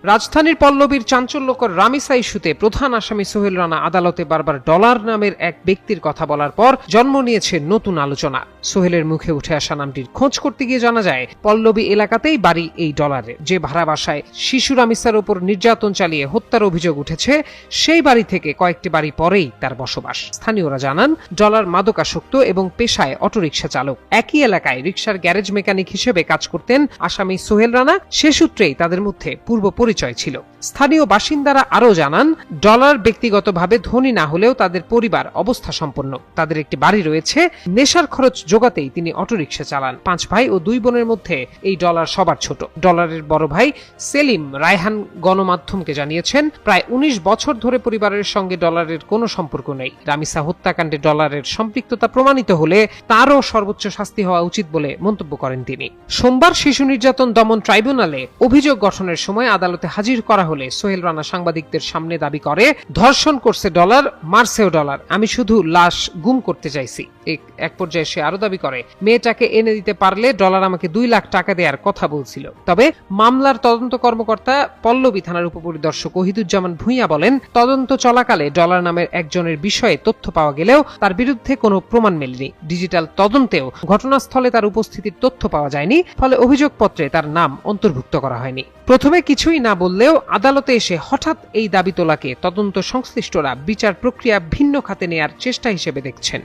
রাজধানীর পল্লবীর চাঞ্চল্যকর রামিসা ইস্যুতে প্রধান আসামি সোহেল রানা আদালতে বারবার ডলার নামের এক ব্যক্তির কথা বলার পর জন্ম নিয়েছে নতুন আলোচনা। সোহেলের মুখে উঠে আসা নামটির খোঁজ করতে গিয়ে জানা যায় পল্লবী এলাকাতেই বাড়ি এই ডলারের। যে ভাড়া বাসায় শিশু রামিসার উপর নির্যাতন চালিয়ে হত্যার অভিযোগ উঠেছে সেই বাড়ি থেকে কয়েকটি বাড়ি পরেই তার বসবাস। স্থানীয়রা জানান ডলার মাদকাসক্ত এবং পেশায় অটোরিকশা চালক। একই এলাকায় রিকশার গ্যারেজ মেকানিক হিসেবে কাজ করতেন আসামি সোহেল রানা। সে সূত্রেই তাদের মধ্যে পূর্ব পরিচয় ছিল। স্থানীয় বাসিন্দারা আরও জানান ডলার ব্যক্তিগতভাবে ধনী না হলেও তাদের পরিবার অবস্থা সম্পন্ন। তাদের একটি বাড়ি রয়েছে। নেশার খরচ জোগাতেই তিনি অটোরিকশা চালান। 5 ভাই ও 2 বোনের মধ্যে এই ডলার সবার ছোট। ডলারের বড় ভাই সেলিম রায়হান গণমাধ্যমকে জানিয়েছেন প্রায় 19 বছর ধরে পরিবারের সঙ্গে ডলারের কোনো সম্পর্ক নেই। রামিসা হত্যাকাণ্ডে ডলারের সম্পৃক্ততা প্রমাণিত হলে তারও সর্বোচ্চ শাস্তি হওয়া উচিত বলে মন্তব্য করেন তিনি। সোমবার শিশু নির্যাতন দমন ট্রাইব্যুনালে অভিযোগ গঠনের সময় আদালতে হাজির করা হলে সোহেল রানা সাংবাদিকদের সামনে দাবি করে, ধর্ষণ করছে ডলার, মারছেও ডলার, আমি শুধু লাশ গুম করতে চাইছি। এক পর্যায়ে সে আরো দাবি করে মেয়েটাকে এনে দিতে পারলে ডলার আমাকে 2 লাখ টাকা দেওয়ার কথা বলছিল। তবে মামলার তদন্ত কর্মকর্তা পল্লবী থানার উপপরিদর্শক ওহিদুজ্জামান ভূঁইয়া বলেন তদন্ত চলাকালে ডলার নামের একজনের বিষয়ে তথ্য পাওয়া গেলেও তার বিরুদ্ধে কোনো প্রমাণ মেলেনি। ডিজিটাল তদন্তেও ঘটনাস্থলে তার উপস্থিতির তথ্য পাওয়া যায়নি, ফলে অভিযোগপত্রে তার নাম অন্তর্ভুক্ত করা হয়নি। প্রথমে কিছুই না বললেও আদালতে এসে হঠাৎ এই দাবি তোলাকে তদন্ত সংশ্লিষ্টরা বিচার প্রক্রিয়া ভিন্ন খাতে নেয়ার চেষ্টা হিসেবে দেখছেন।